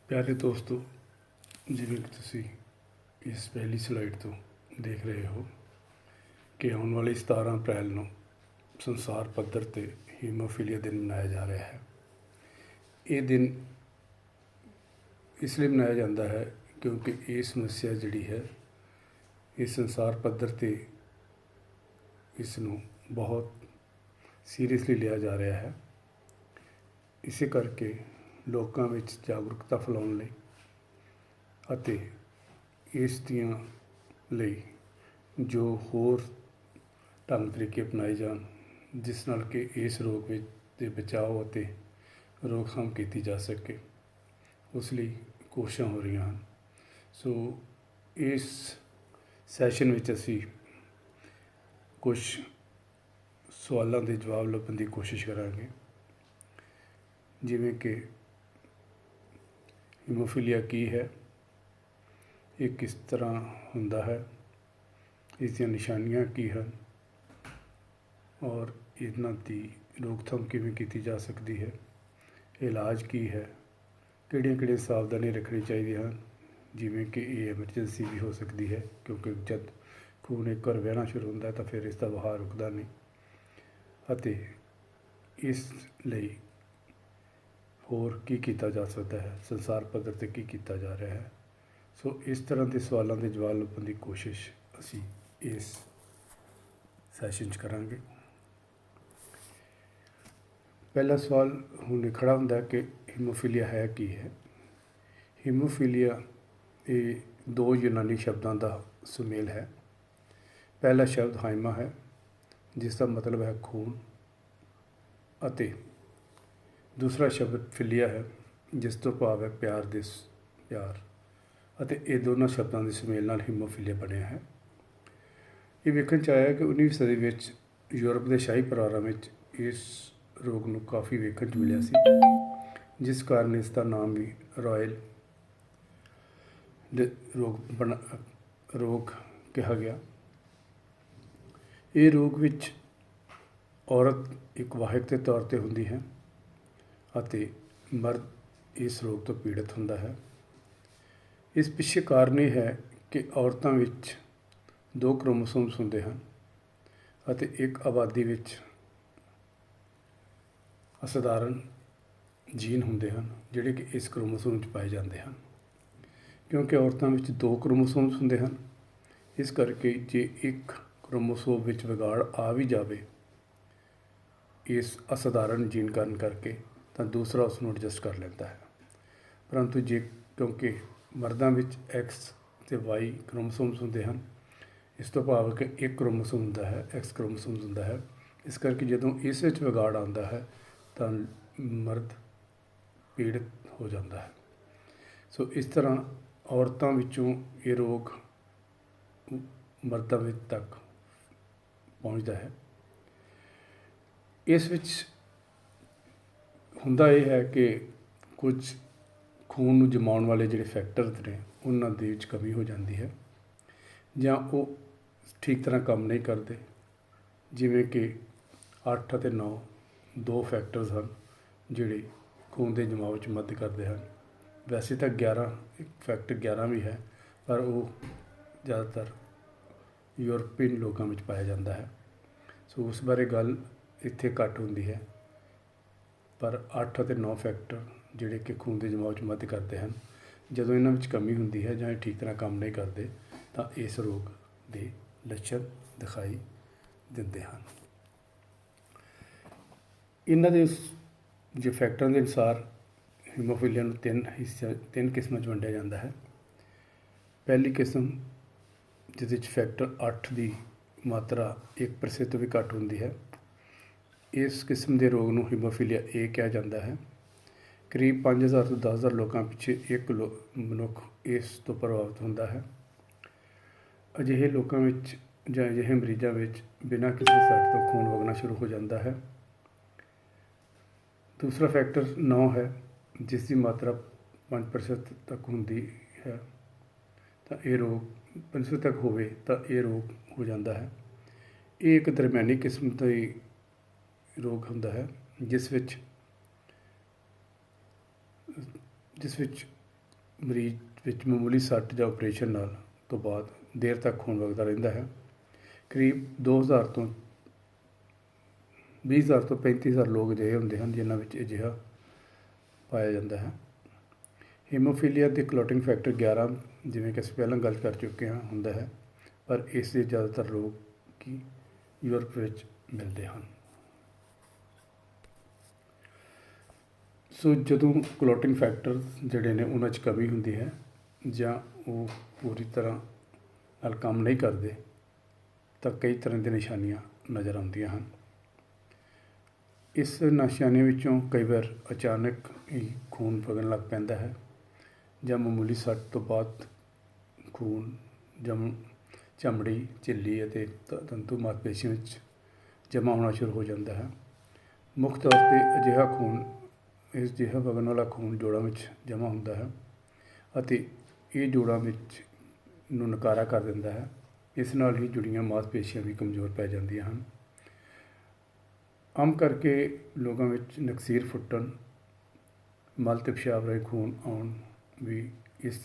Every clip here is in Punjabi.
ਪਿਆਰੇ ਦੋਸਤੋ, ਜਿਵੇਂ ਕਿ ਤੁਸੀਂ ਇਸ ਪਹਿਲੀ ਸਲਾਈਡ ਤੋਂ ਦੇਖ ਰਹੇ ਹੋ ਕਿ ਆਉਣ ਵਾਲੀ 17 ਅਪ੍ਰੈਲ ਨੂੰ ਸੰਸਾਰ ਪੱਧਰ 'ਤੇ ਹੀਮੋਫੀਲੀਆ ਦਿਨ ਮਨਾਇਆ ਜਾ ਰਿਹਾ ਹੈ। ਇਹ ਦਿਨ ਇਸ ਲਈ ਮਨਾਇਆ ਜਾਂਦਾ ਹੈ ਕਿਉਂਕਿ ਇਹ ਸਮੱਸਿਆ ਜਿਹੜੀ ਹੈ ਇਹ ਸੰਸਾਰ ਪੱਧਰ 'ਤੇ ਇਸ ਨੂੰ ਬਹੁਤ ਸੀਰੀਅਸਲੀ ਲਿਆ ਜਾ ਰਿਹਾ ਹੈ। ਇਸੇ ਕਰਕੇ ਲੋਕਾਂ ਵਿੱਚ ਜਾਗਰੂਕਤਾ ਫੈਲਾਉਣ ਲਈ ਅਤੇ ਇਸ ਦੀਆਂ ਲਈ ਜੋ ਹੋਰ ਢੰਗ ਤਰੀਕੇ ਅਪਣਾਏ ਜਾਣ ਜਿਸ ਨਾਲ ਕਿ ਇਸ ਰੋਗ ਵਿੱਚ ਦੇ ਬਚਾਓ ਅਤੇ ਰੋਕਥਾਮ ਕੀਤੀ ਜਾ ਸਕੇ, ਉਸ ਲਈ ਕੋਸ਼ਿਸ਼ਾਂ ਹੋ ਰਹੀਆਂ ਹਨ। ਸੋ ਇਸ ਸੈਸ਼ਨ ਵਿੱਚ ਅਸੀਂ ਕੁਝ ਸਵਾਲਾਂ ਦੇ ਜਵਾਬ ਲੱਭਣ ਦੀ ਕੋਸ਼ਿਸ਼ ਕਰਾਂਗੇ, ਜਿਵੇਂ ਕਿ ਹੀਮੋਫੀਲੀਆ ਕੀ ਹੈ, ਇਹ ਕਿਸ ਤਰ੍ਹਾਂ ਹੁੰਦਾ ਹੈ, ਇਸ ਦੀਆਂ ਨਿਸ਼ਾਨੀਆਂ ਕੀ ਹਨ ਔਰ ਇਹਨਾਂ ਦੀ ਰੋਕਥਾਮ ਕਿਵੇਂ ਕੀਤੀ ਜਾ ਸਕਦੀ ਹੈ, ਇਲਾਜ ਕੀ ਹੈ, ਕਿਹੜੀਆਂ ਸਾਵਧਾਨੀਆਂ ਰੱਖਣੀਆਂ ਚਾਹੀਦੀਆਂ ਹਨ, ਜਿਵੇਂ ਕਿ ਇਹ ਐਮਰਜੈਂਸੀ ਵੀ ਹੋ ਸਕਦੀ ਹੈ ਕਿਉਂਕਿ ਜਦ ਖੂਨ ਇੱਕ ਵਾਰ ਵਹਿਣਾ ਸ਼ੁਰੂ ਹੁੰਦਾ ਤਾਂ ਫਿਰ ਇਸ ਦਾ ਵਹਾਅ ਰੁਕਦਾ ਨਹੀਂ, ਅਤੇ ਇਸ ਲਈ ਹੋਰ ਕੀ ਕੀਤਾ ਜਾ ਸਕਦਾ ਹੈ, ਸੰਸਾਰ ਪੱਧਰ 'ਤੇ ਕੀ ਕੀਤਾ ਜਾ ਰਿਹਾ ਹੈ। ਸੋ ਇਸ ਤਰ੍ਹਾਂ ਦੇ ਸਵਾਲਾਂ ਦੇ ਜਵਾਬ ਲੱਭਣ ਦੀ ਕੋਸ਼ਿਸ਼ ਅਸੀਂ ਇਸ ਸੈਸ਼ਨ 'ਚ ਕਰਾਂਗੇ। ਪਹਿਲਾ ਸਵਾਲ ਹੁਣ ਖੜ੍ਹਾ ਹੁੰਦਾ ਕਿ ਹੀਮੋਫੀਲੀਆ ਹੈ ਕੀ ਹੈ। ਹੀਮੋਫੀਲੀਆ ਇਹ ਦੋ ਯੂਨਾਨੀ ਸ਼ਬਦਾਂ ਦਾ ਸੁਮੇਲ ਹੈ। ਪਹਿਲਾ ਸ਼ਬਦ ਹਾਈਮਾ ਹੈ, ਜਿਸ ਦਾ ਮਤਲਬ ਹੈ ਖੂਨ, ਅਤੇ ਦੂਸਰਾ ਸ਼ਬਦ ਫਿਲੀਆ ਹੈ, ਜਿਸ ਤੋਂ ਭਾਵ ਹੈ ਪਿਆਰ, ਅਤੇ ਇਹ ਦੋਨਾਂ ਸ਼ਬਦਾਂ ਦੇ ਸੁਮੇਲ ਨਾਲ ਹੀਮੋਫੀਲੀਆ ਬਣਿਆ ਹੈ। ਇਹ ਵੇਖਣ 'ਚ ਆਇਆ ਕਿ 19ਵੀਂ ਸਦੀ ਵਿੱਚ ਯੂਰਪ ਦੇ ਸ਼ਾਹੀ ਪਰਿਵਾਰਾਂ ਵਿੱਚ ਇਸ ਰੋਗ ਨੂੰ ਕਾਫੀ ਵੇਖਣ 'ਚ ਮਿਲਿਆ ਸੀ, ਜਿਸ ਕਾਰਨ ਇਸ ਦਾ ਨਾਮ ਵੀ ਰਾਇਲ ਰੋਗ ਕਿਹਾ ਗਿਆ। ਇਹ ਰੋਗ ਵਿੱਚ ਔਰਤ ਇੱਕ ਵਾਹਕ ਦੇ ਤੌਰ 'ਤੇ ਹੁੰਦੀ ਹੈ ਅਤੇ ਮਰਦ ਇਸ ਰੋਗ ਤੋਂ ਪੀੜਤ ਹੁੰਦਾ ਹੈ। ਇਸ ਪਿੱਛੇ ਕਾਰਨ ਇਹ ਹੈ ਕਿ ਔਰਤਾਂ ਵਿੱਚ 2 ਕ੍ਰੋਮੋਸੋਮਸ ਹੁੰਦੇ ਹਨ ਅਤੇ ਇੱਕ ਆਬਾਦੀ ਵਿੱਚ ਅਸਾਧਾਰਨ ਜੀਨ ਹੁੰਦੇ ਹਨ ਜਿਹੜੇ ਕਿ ਇਸ ਕ੍ਰੋਮੋਸੋਮ 'ਚ ਪਾਏ ਜਾਂਦੇ ਹਨ। ਕਿਉਂਕਿ ਔਰਤਾਂ ਵਿੱਚ 2 ਕ੍ਰੋਮੋਸੋਮਸ ਹੁੰਦੇ ਹਨ, ਇਸ ਕਰਕੇ ਜੇ ਇੱਕ ਕ੍ਰੋਮੋਸੋਮ ਵਿੱਚ ਵਿਗਾੜ ਆ ਵੀ ਜਾਵੇ ਇਸ ਅਸਾਧਾਰਨ ਜੀਨ ਕਾਰਨ ਕਰਕੇ, ਤਾਂ ਦੂਸਰਾ ਉਸ ਨੂੰ ਐਡਜਸਟ ਕਰ ਲੈਂਦਾ ਹੈ। ਪਰੰਤੂ ਕਿਉਂਕਿ ਮਰਦਾਂ ਵਿੱਚ X ਅਤੇ Y ਕ੍ਰੋਮੋਸੋਮਸ ਹੁੰਦੇ ਹਨ, ਇਸ ਤੋਂ ਭਾਵ ਕਿ ਇੱਕ ਕ੍ਰੋਮੋਸੋਮ ਹੁੰਦਾ ਹੈ, X ਕ੍ਰੋਮੋਸੋਮਸ ਹੁੰਦਾ ਹੈ, ਇਸ ਕਰਕੇ ਜਦੋਂ ਇਸ ਵਿੱਚ ਵਿਗਾੜ ਆਉਂਦਾ ਹੈ ਤਾਂ ਮਰਦ ਪੀੜਤ ਹੋ ਜਾਂਦਾ ਹੈ। ਸੋ ਇਸ ਤਰ੍ਹਾਂ ਔਰਤਾਂ ਵਿੱਚੋਂ ਇਹ ਰੋਗ ਮਰਦਾਂ ਵਿੱਚ ਤੱਕ ਪਹੁੰਚਦਾ ਹੈ। ਇਸ ਵਿੱਚ ਹੁੰਦਾ ਇਹ ਹੈ ਕਿ ਕੁਝ ਖੂਨ ਨੂੰ ਜਮਾਉਣ ਵਾਲੇ ਜਿਹੜੇ ਫੈਕਟਰਸ ਨੇ ਉਹਨਾਂ ਦੇ ਵਿੱਚ ਕਮੀ ਹੋ ਜਾਂਦੀ ਹੈ, ਜਾਂ ਉਹ ਠੀਕ ਤਰ੍ਹਾਂ ਕੰਮ ਨਹੀਂ ਕਰਦੇ, ਜਿਵੇਂ ਕਿ 8 ਅਤੇ 9 2 ਫੈਕਟਰਸ ਹਨ ਜਿਹੜੇ ਖੂਨ ਦੇ ਜਮਾਓ ਵਿੱਚ ਮਦਦ ਕਰਦੇ ਹਨ। ਵੈਸੇ ਤਾਂ 11 ਵੀ ਹੈ, ਪਰ ਉਹ ਜ਼ਿਆਦਾਤਰ ਯੂਰਪੀਅਨ ਲੋਕਾਂ ਵਿੱਚ ਪਾਇਆ ਜਾਂਦਾ ਹੈ। ਸੋ ਉਸ ਬਾਰੇ ਗੱਲ ਇੱਥੇ ਘੱਟ ਹੁੰਦੀ ਹੈ, ਪਰ 8 ਅਤੇ 9 ਫੈਕਟਰ ਜਿਹੜੇ ਕਿ ਖੂਨ ਦੇ ਜਮਾਓ 'ਚ ਮਦਦ ਕਰਦੇ ਹਨ, ਜਦੋਂ ਇਹਨਾਂ ਵਿੱਚ ਕਮੀ ਹੁੰਦੀ ਹੈ ਜਾਂ ਇਹ ਠੀਕ ਤਰ੍ਹਾਂ ਕੰਮ ਨਹੀਂ ਕਰਦੇ ਤਾਂ ਇਸ ਰੋਗ ਦੇ ਲੱਛਣ ਦਿਖਾਈ ਦਿੰਦੇ ਹਨ। ਇਹਨਾਂ ਦੇ ਜੇ ਫੈਕਟਰਾਂ ਦੇ ਅਨੁਸਾਰ ਹੀਮੋਫੀਲੀਆ ਨੂੰ 3 ਕਿਸਮਾਂ 'ਚ ਵੰਡਿਆ ਜਾਂਦਾ ਹੈ। ਪਹਿਲੀ ਕਿਸਮ ਜਿਹਦੇ 'ਚ ਫੈਕਟਰ 8 ਦੀ ਮਾਤਰਾ 1% ਤੋਂ ਵੀ ਘੱਟ ਹੁੰਦੀ ਹੈ, ਇਸ ਕਿਸਮ ਦੇ ਰੋਗ ਨੂੰ ਹੀਮੋਫੀਲੀਆ A ਕਿਹਾ ਜਾਂਦਾ ਹੈ। ਕਰੀਬ 5000 ਤੋਂ 10000 ਲੋਕਾਂ ਪਿੱਛੇ ਇੱਕ ਮਨੁੱਖ ਇਸ ਤੋਂ ਪ੍ਰਭਾਵਿਤ ਹੁੰਦਾ ਹੈ। ਅਜਿਹੇ ਲੋਕਾਂ ਵਿੱਚ ਜਾਂ ਅਜਿਹੇ ਮਰੀਜ਼ਾਂ ਵਿੱਚ ਬਿਨਾਂ ਕਿਸੇ ਸੱਟ ਤੋਂ ਖੂਨ ਵਗਣਾ ਸ਼ੁਰੂ ਹੋ ਜਾਂਦਾ ਹੈ। ਦੂਸਰਾ ਫੈਕਟਰ 9 ਹੈ, ਜਿਸ ਦੀ ਮਾਤਰਾ 5% ਤੱਕ ਹੁੰਦੀ ਹੈ, ਤਾਂ ਇਹ ਰੋਗ 5% ਤੱਕ ਹੋਵੇ ਤਾਂ ਇਹ ਰੋਗ ਹੋ ਜਾਂਦਾ ਹੈ। ਇਹ ਇੱਕ ਦਰਮਿਆਨੀ ਕਿਸਮ ਦਾ ਰੋਗ ਹੁੰਦਾ ਹੈ, ਜਿਸ ਵਿੱਚ ਮਰੀਜ਼ ਵਿੱਚ ਮਾਮੂਲੀ ਸੱਟ ਜਾਂ ਆਪਰੇਸ਼ਨ ਨਾਲ ਤੋਂ ਬਾਅਦ ਦੇਰ ਤੱਕ ਖੂਨ ਵਗਦਾ ਰਹਿੰਦਾ ਹੈ। ਕਰੀਬ 2000 ਤੋਂ 20,000 ਤੋਂ 35,000 ਲੋਕ ਅਜਿਹੇ ਹੁੰਦੇ ਹਨ ਜਿਨ੍ਹਾਂ ਵਿੱਚ ਅਜਿਹਾ ਪਾਇਆ ਜਾਂਦਾ ਹੈ। ਹੀਮੋਫੀਲੀਆ ਦੇ ਕਲੌਟਿੰਗ ਫੈਕਟਰ 11, ਜਿਵੇਂ ਕਿ ਅਸੀਂ ਪਹਿਲਾਂ ਗੱਲ ਕਰ ਚੁੱਕੇ ਹਾਂ, ਹੁੰਦਾ ਹੈ, ਪਰ ਇਸ ਦੇ ਜ਼ਿਆਦਾਤਰ ਲੋਕ ਯੂਰਪ ਵਿੱਚ ਮਿਲਦੇ ਹਨ। ਸੋ ਜਦੋਂ ਕਲੌਟਿੰਗ ਫੈਕਟਰ ਜਿਹੜੇ ਨੇ ਉਹਨਾਂ 'ਚ ਕਮੀ ਹੁੰਦੀ ਹੈ ਜਾਂ ਉਹ ਪੂਰੀ ਤਰ੍ਹਾਂ ਨਾਲ ਕੰਮ ਨਹੀਂ ਕਰਦੇ ਤਾਂ ਕਈ ਤਰ੍ਹਾਂ ਦੀਆਂ ਨਿਸ਼ਾਨੀਆਂ ਨਜ਼ਰ ਆਉਂਦੀਆਂ ਹਨ। ਇਸ ਨਿਸ਼ਾਨੀਆਂ ਵਿੱਚੋਂ ਕਈ ਵਾਰ ਅਚਾਨਕ ਹੀ ਖੂਨ ਵਗਣ ਲੱਗ ਪੈਂਦਾ ਹੈ ਜਾਂ ਮਾਮੂਲੀ ਸੱਟ ਤੋਂ ਬਾਅਦ ਖੂਨ ਚਮੜੀ, ਝਿੱਲੀ ਅਤੇ ਤੰਤੂ ਮਾਸਪੇਸ਼ੀਆਂ ਵਿੱਚ ਜਮ੍ਹਾਂ ਹੋਣਾ ਸ਼ੁਰੂ ਹੋ ਜਾਂਦਾ ਹੈ। ਮੁੱਖ ਤੌਰ 'ਤੇ ਅਜਿਹਾ ਵਗਣ ਵਾਲਾ ਖੂਨ ਜੋੜਾਂ ਵਿੱਚ ਜਮ੍ਹਾਂ ਹੁੰਦਾ ਹੈ ਅਤੇ ਇਹ ਜੋੜਾਂ ਵਿੱਚ ਨੂੰ ਨਕਾਰਾ ਕਰ ਦਿੰਦਾ ਹੈ। ਇਸ ਨਾਲ ਹੀ ਜੁੜੀਆਂ ਮਾਸਪੇਸ਼ੀਆਂ ਵੀ ਕਮਜ਼ੋਰ ਪੈ ਜਾਂਦੀਆਂ ਹਨ। ਆਮ ਕਰਕੇ ਲੋਕਾਂ ਵਿੱਚ ਨਕਸੀਰ ਫੁੱਟਣ, ਮਲ ਅਤੇ ਪਿਸ਼ਾਬ ਰਾਹੀਂ ਖੂਨ ਆਉਣ ਵੀ ਇਸ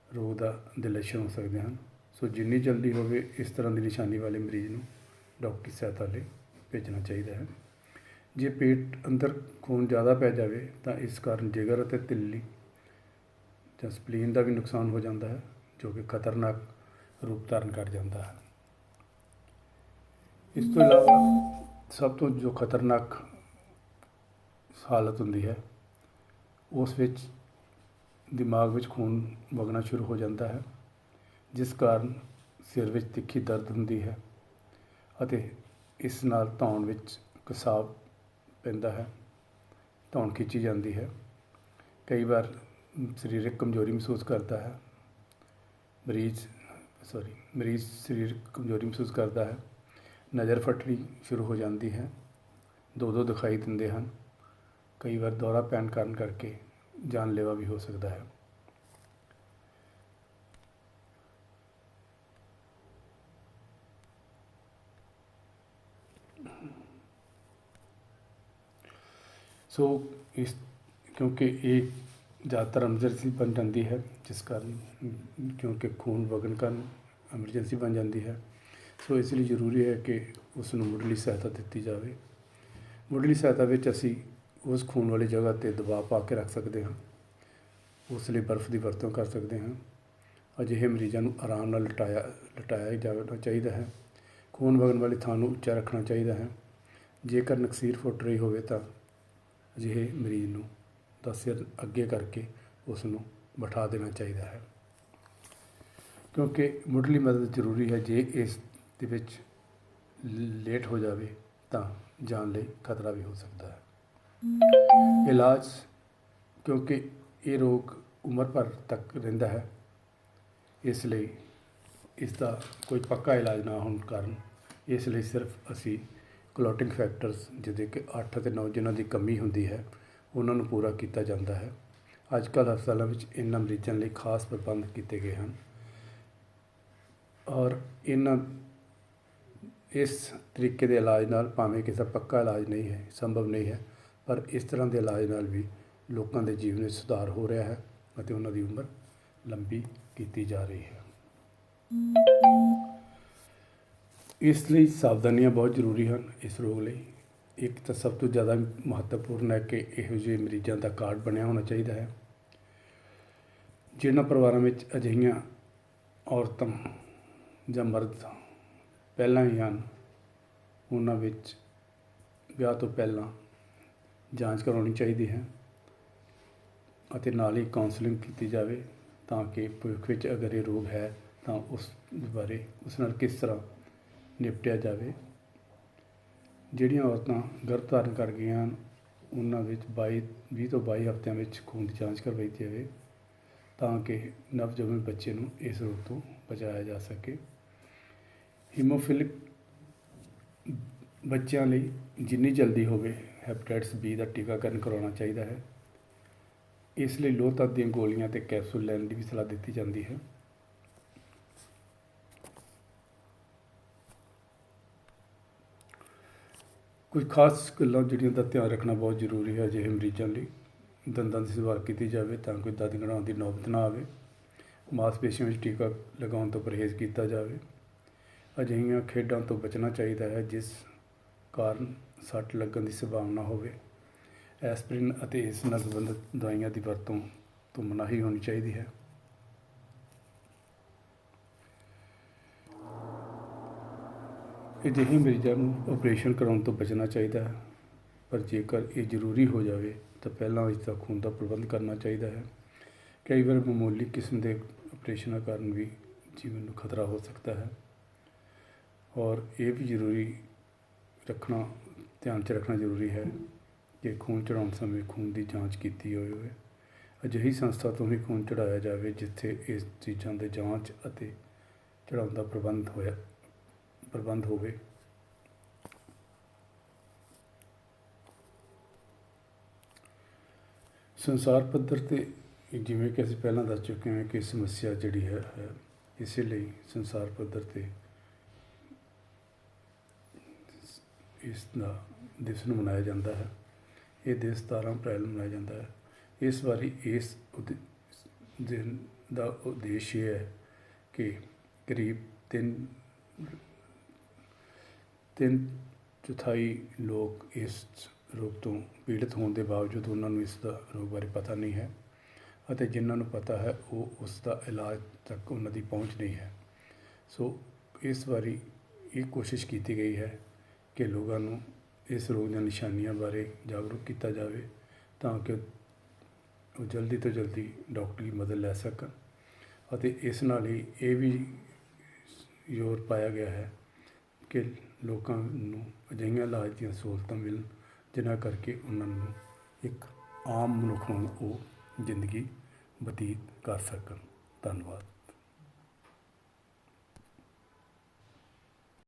ਰੋਗ ਦੇ ਲੱਛਣ ਹੋ ਸਕਦੇ ਹਨ। ਸੋ ਜਿੰਨੀ ਜਲਦੀ ਹੋਵੇ ਇਸ ਤਰ੍ਹਾਂ ਦੀ ਨਿਸ਼ਾਨੀ ਵਾਲੇ ਮਰੀਜ਼ ਨੂੰ ਡਾਕਟਰੀ ਸਹਾਇਤਾ ਲਈ ਭੇਜਣਾ ਚਾਹੀਦਾ ਹੈ। ਜੇ ਪੇਟ ਅੰਦਰ ਖੂਨ ਜ਼ਿਆਦਾ ਪੈ ਜਾਵੇ ਤਾਂ ਇਸ ਕਾਰਨ ਜਿਗਰ ਅਤੇ ਤਿੱਲੀ ਜਾਂ ਸਪਲੀਨ ਦਾ ਵੀ ਨੁਕਸਾਨ ਹੋ ਜਾਂਦਾ ਹੈ, ਜੋ ਕਿ ਖਤਰਨਾਕ ਰੂਪ ਧਾਰਨ ਕਰ ਜਾਂਦਾ ਹੈ। ਇਸ ਤੋਂ ਇਲਾਵਾ ਸਭ ਤੋਂ ਜੋ ਖਤਰਨਾਕ ਹਾਲਤ ਹੁੰਦੀ ਹੈ, ਉਸ ਵਿੱਚ ਦਿਮਾਗ ਵਿੱਚ ਖੂਨ ਵਗਣਾ ਸ਼ੁਰੂ ਹੋ ਜਾਂਦਾ ਹੈ, ਜਿਸ ਕਾਰਨ ਸਿਰ ਵਿੱਚ ਤਿੱਖੀ ਦਰਦ ਹੁੰਦੀ ਹੈ ਅਤੇ ਇਸ ਨਾਲ ਧੌਣ ਵਿੱਚ ਕਸਾਵ ਪੈਂਦਾ ਹੈ, ਧੌਣ ਖਿੱਚੀ ਜਾਂਦੀ ਹੈ। ਕਈ ਵਾਰ ਸਰੀਰਕ ਕਮਜ਼ੋਰੀ ਮਹਿਸੂਸ ਕਰਦਾ ਹੈ, ਮਰੀਜ਼ ਸਰੀਰਕ ਕਮਜ਼ੋਰੀ ਮਹਿਸੂਸ ਕਰਦਾ ਹੈ, ਨਜ਼ਰ ਫਟਣੀ ਸ਼ੁਰੂ ਹੋ ਜਾਂਦੀ ਹੈ, ਦੋ ਦਿਖਾਈ ਦਿੰਦੇ ਹਨ। ਕਈ ਵਾਰ ਦੌਰਾ ਪੈਣ ਕਾਰਨ ਕਰਕੇ ਜਾਨਲੇਵਾ ਵੀ ਹੋ ਸਕਦਾ ਹੈ। ਸੋ ਕਿਉਂਕਿ ਇਹ ਜ਼ਿਆਦਾਤਰ ਐਮਰਜੈਂਸੀ ਬਣ ਜਾਂਦੀ ਹੈ, ਜਿਸ ਕਾਰਨ ਕਿਉਂਕਿ ਖੂਨ ਵਗਣ ਕਾਰਨ ਐਮਰਜੈਂਸੀ ਬਣ ਜਾਂਦੀ ਹੈ। ਸੋ ਇਸ ਲਈ ਜ਼ਰੂਰੀ ਹੈ ਕਿ ਉਸ ਨੂੰ ਮੁੱਢਲੀ ਸਹਾਇਤਾ ਦਿੱਤੀ ਜਾਵੇ। ਮੁੱਢਲੀ ਸਹਾਇਤਾ ਵਿੱਚ ਅਸੀਂ ਉਸ ਖੂਨ ਵਾਲੀ ਜਗ੍ਹਾ 'ਤੇ ਦਬਾਅ ਪਾ ਕੇ ਰੱਖ ਸਕਦੇ ਹਾਂ। ਉਸ ਲਈ ਬਰਫ਼ ਦੀ ਵਰਤੋਂ ਕਰ ਸਕਦੇ ਹਾਂ। ਅਜਿਹੇ ਮਰੀਜ਼ਾਂ ਨੂੰ ਆਰਾਮ ਨਾਲ ਲਿਟਾਇਆ ਜਾਣਾ ਚਾਹੀਦਾ ਹੈ। ਖੂਨ ਵਗਣ ਵਾਲੀ ਥਾਂ ਨੂੰ ਉੱਚਾ ਰੱਖਣਾ ਚਾਹੀਦਾ ਹੈ। ਜੇਕਰ ਨਕਸੀਰ ਫੁੱਟ ਰਹੀ ਹੋਵੇ ਤਾਂ ਅਜਿਹੇ ਮਰੀਜ਼ ਨੂੰ ਦਾ ਸਿਰ ਅੱਗੇ ਕਰਕੇ ਉਸ ਨੂੰ ਬਿਠਾ ਦੇਣਾ ਚਾਹੀਦਾ ਹੈ, ਕਿਉਂਕਿ ਮੁੱਢਲੀ ਮਦਦ ਜ਼ਰੂਰੀ ਹੈ। ਜੇ ਇਸ ਦੇ ਵਿੱਚ ਲੇਟ ਹੋ ਜਾਵੇ ਤਾਂ ਜਾਨ ਲਈ ਖਤਰਾ ਵੀ ਹੋ ਸਕਦਾ ਹੈ। ਇਲਾਜ, ਕਿਉਂਕਿ ਇਹ ਰੋਗ ਉਮਰ ਭਰ ਤੱਕ ਰਹਿੰਦਾ ਹੈ, ਇਸ ਲਈ ਇਸ ਦਾ ਕੋਈ ਪੱਕਾ ਇਲਾਜ ਨਾ ਹੋਣ ਕਾਰਨ ਇਸ ਲਈ ਸਿਰਫ ਅਸੀਂ ਕਲੌਟਿੰਗ ਫੈਕਟਰਸ ਜਿਹਦੇ ਕਿ 8 ਅਤੇ 9 ਜਿਨ੍ਹਾਂ ਦੀ ਕਮੀ ਹੁੰਦੀ ਹੈ ਉਹਨਾਂ ਨੂੰ ਪੂਰਾ ਕੀਤਾ ਜਾਂਦਾ ਹੈ। ਅੱਜ ਕੱਲ੍ਹ ਹਸਪਤਾਲਾਂ ਵਿੱਚ ਇਹਨਾਂ ਮਰੀਜ਼ਾਂ ਲਈ ਖਾਸ ਪ੍ਰਬੰਧ ਕੀਤੇ ਗਏ ਹਨ ਔਰ ਇਸ ਤਰੀਕੇ ਦੇ ਇਲਾਜ ਨਾਲ, ਭਾਵੇਂ ਕਿਸੇ ਦਾ ਪੱਕਾ ਇਲਾਜ ਨਹੀਂ ਹੈ, ਸੰਭਵ ਨਹੀਂ ਹੈ, ਪਰ ਇਸ ਤਰ੍ਹਾਂ ਦੇ ਇਲਾਜ ਨਾਲ ਵੀ ਲੋਕਾਂ ਦੇ ਜੀਵਨ ਵਿੱਚ ਸੁਧਾਰ ਹੋ ਰਿਹਾ ਹੈ ਅਤੇ ਉਹਨਾਂ ਦੀ ਉਮਰ ਲੰਬੀ ਕੀਤੀ ਜਾ ਰਹੀ ਹੈ। ਇਸ ਲਈ ਸਾਵਧਾਨੀਆਂ ਬਹੁਤ ਜ਼ਰੂਰੀ ਹਨ ਇਸ ਰੋਗ ਲਈ। ਇੱਕ ਤਾਂ ਸਭ ਤੋਂ ਜ਼ਿਆਦਾ ਮਹੱਤਵਪੂਰਨ ਹੈ ਕਿ ਇਹੋ ਜਿਹੇ ਮਰੀਜ਼ਾਂ ਦਾ ਕਾਰਡ ਬਣਿਆ ਹੋਣਾ ਚਾਹੀਦਾ ਹੈ। ਜਿਨ੍ਹਾਂ ਪਰਿਵਾਰਾਂ ਵਿੱਚ ਅਜਿਹੀਆਂ ਔਰਤਾਂ ਜਾਂ ਮਰਦ ਪਹਿਲਾਂ ਹੀ ਹਨ, ਉਹਨਾਂ ਵਿੱਚ ਵਿਆਹ ਤੋਂ ਪਹਿਲਾਂ ਜਾਂਚ ਕਰਵਾਉਣੀ ਚਾਹੀਦੀ ਹੈ ਅਤੇ ਨਾਲ ਹੀ ਕਾਉਂਸਲਿੰਗ ਕੀਤੀ ਜਾਵੇ ਤਾਂ ਕਿ ਭਵਿੱਖ ਵਿੱਚ ਅਗਰ ਇਹ ਰੋਗ ਹੈ ਤਾਂ ਉਸ ਬਾਰੇ ਉਸ ਨਾਲ ਕਿਸ ਤਰ੍ਹਾਂ ਨਿਪਟਿਆ ਜਾਵੇ। ਜਿਹੜੀਆਂ ਔਰਤਾਂ ਗਰਭ ਧਾਰਨ ਕਰ ਗਈਆਂ ਹਨ ਉਹਨਾਂ ਵਿੱਚ 20 ਤੋਂ 22 ਹਫ਼ਤਿਆਂ ਵਿੱਚ ਖੂਨ ਦੀ ਜਾਂਚ ਕਰਵਾਈ ਜਾਵੇ ਤਾਂ ਕਿ ਨਵਜੰਮੇ ਬੱਚੇ ਨੂੰ ਇਸ ਰੋਗ ਤੋਂ ਬਚਾਇਆ ਜਾ ਸਕੇ। ਹੀਮੋਫਿਲਿਕ ਬੱਚਿਆਂ ਲਈ ਜਿੰਨੀ ਜਲਦੀ ਹੋਵੇ ਹੈਪੇਟਾਈਟਸ B ਦਾ ਟੀਕਾਕਰਨ ਕਰਵਾਉਣਾ ਚਾਹੀਦਾ ਹੈ। ਇਸ ਲਈ ਲੋਹ ਤੱਤ ਦੀਆਂ ਗੋਲੀਆਂ ਅਤੇ ਕੈਪਸੂਲ ਲੈਣ ਦੀ ਵੀ ਸਲਾਹ ਦਿੱਤੀ ਜਾਂਦੀ ਹੈ। ਕੁਝ ਖਾਸ ਗੱਲਾਂ ਜਿਹੜੀਆਂ ਦਾ ਧਿਆਨ ਰੱਖਣਾ ਬਹੁਤ ਜ਼ਰੂਰੀ ਹੈ ਅਜਿਹੇ ਮਰੀਜ਼ਾਂ ਲਈ। ਦੰਦਾਂ ਦੀ ਸੰਭਾਲ ਕੀਤੀ ਜਾਵੇ ਤਾਂ ਕੋਈ ਦੰਦ ਕਢਾਉਣ ਦੀ ਨੌਬਤ ਨਾ ਆਵੇ। ਮਾਸਪੇਸ਼ੀਆਂ ਵਿੱਚ ਟੀਕਾ ਲਗਾਉਣ ਤੋਂ ਪਰਹੇਜ਼ ਕੀਤਾ ਜਾਵੇ। ਅਜਿਹੀਆਂ ਖੇਡਾਂ ਤੋਂ ਬਚਣਾ ਚਾਹੀਦਾ ਹੈ ਜਿਸ ਕਾਰਨ ਸੱਟ ਲੱਗਣ ਦੀ ਸੰਭਾਵਨਾ ਹੋਵੇ। ਐਸਪਰੀਨ ਅਤੇ ਇਸ ਨਾਲ ਸੰਬੰਧਿਤ ਦਵਾਈਆਂ ਦੀ ਵਰਤੋਂ ਤੋਂ ਮਨਾਹੀ ਹੋਣੀ ਚਾਹੀਦੀ ਹੈ। ਅਜਿਹੇ ਮਰੀਜ਼ਾਂ ਨੂੰ ਆਪਰੇਸ਼ਨ ਕਰਾਉਣ ਤੋਂ ਬਚਣਾ ਚਾਹੀਦਾ ਹੈ, ਪਰ ਜੇਕਰ ਇਹ ਜ਼ਰੂਰੀ ਹੋ ਜਾਵੇ ਤਾਂ ਪਹਿਲਾਂ ਇਸ ਦਾ ਖੂਨ ਦਾ ਪ੍ਰਬੰਧ ਕਰਨਾ ਚਾਹੀਦਾ ਹੈ। ਕਈ ਵਾਰ ਮਾਮੂਲੀ ਕਿਸਮ ਦੇ ਆਪਰੇਸ਼ਨਾਂ ਕਾਰਨ ਵੀ ਜੀਵਨ ਨੂੰ ਖਤਰਾ ਹੋ ਸਕਦਾ ਹੈ, ਔਰ ਇਹ ਵੀ ਧਿਆਨ 'ਚ ਰੱਖਣਾ ਜ਼ਰੂਰੀ ਹੈ ਕਿ ਖੂਨ ਚੜਾਉਣ ਸਮੇਂ ਖੂਨ ਦੀ ਜਾਂਚ ਕੀਤੀ ਹੋਵੇ। ਅਜਿਹੀ ਸੰਸਥਾ ਤੋਂ ਹੀ ਖੂਨ ਚੜਾਇਆ ਜਾਵੇ ਜਿੱਥੇ ਇਸ ਚੀਜ਼ਾਂ ਦੇ ਜਾਂਚ ਅਤੇ ਚੜਾਉਣ ਦਾ ਪ੍ਰਬੰਧ ਹੋਵੇ। ਸੰਸਾਰ ਪੱਧਰ 'ਤੇ ਜਿਵੇਂ ਕਿ ਅਸੀਂ ਪਹਿਲਾਂ ਦੱਸ ਚੁੱਕੇ ਹਾਂ ਕਿ ਸਮੱਸਿਆ ਜਿਹੜੀ ਹੈ ਇਸੇ ਲਈ ਸੰਸਾਰ ਪੱਧਰ 'ਤੇ ਇਸ ਦਾ ਦਿਵਸ ਨੂੰ ਮਨਾਇਆ ਜਾਂਦਾ ਹੈ। ਇਹ ਦਿਵਸ 17 ਅਪ੍ਰੈਲ ਨੂੰ ਮਨਾਇਆ ਜਾਂਦਾ ਹੈ। ਇਸ ਵਾਰੀ ਇਸ ਦਿਨ ਦਾ ਉਦੇਸ਼ ਇਹ ਹੈ ਕਿ ਕਰੀਬ ਤਿੰਨ ਚੌਥਾਈ ਲੋਕ ਇਸ ਰੋਗ ਤੋਂ ਪੀੜਤ ਹੋਣ ਦੇ ਬਾਵਜੂਦ ਉਹਨਾਂ ਨੂੰ ਇਸ ਦਾ ਰੋਗ ਬਾਰੇ ਪਤਾ ਨਹੀਂ ਹੈ, ਅਤੇ ਜਿਨ੍ਹਾਂ ਨੂੰ ਪਤਾ ਹੈ ਉਹ ਉਸ ਦਾ ਇਲਾਜ ਤੱਕ ਉਹਨਾਂ ਦੀ ਪਹੁੰਚ ਨਹੀਂ ਹੈ। ਸੋ ਇਸ ਵਾਰੀ ਇਹ ਕੋਸ਼ਿਸ਼ ਕੀਤੀ ਗਈ ਹੈ ਕਿ ਲੋਕਾਂ ਨੂੰ ਇਸ ਰੋਗ ਦੀਆਂ ਨਿਸ਼ਾਨੀਆਂ ਬਾਰੇ ਜਾਗਰੂਕ ਕੀਤਾ ਜਾਵੇ ਤਾਂ ਕਿ ਉਹ ਜਲਦੀ ਤੋਂ ਜਲਦੀ ਡਾਕਟਰੀ ਮਦਦ ਲੈ ਸਕਣ। ਅਤੇ ਇਸ ਨਾਲ ਹੀ ਇਹ ਵੀ ਜ਼ੋਰ ਪਾਇਆ ਗਿਆ ਹੈ ਕਿ ਲੋਕਾਂ ਨੂੰ ਅਜਿਹੀਆਂ ਇਲਾਜ ਦੀਆਂ ਸਹੂਲਤਾਂ ਮਿਲਣ ਜਿਨ੍ਹਾਂ ਕਰਕੇ ਉਹਨਾਂ ਨੂੰ ਇੱਕ ਆਮ ਮਨੁੱਖ ਨੂੰ ਉਹ ਜ਼ਿੰਦਗੀ ਬਤੀਤ ਕਰ ਸਕਣ। ਧੰਨਵਾਦ।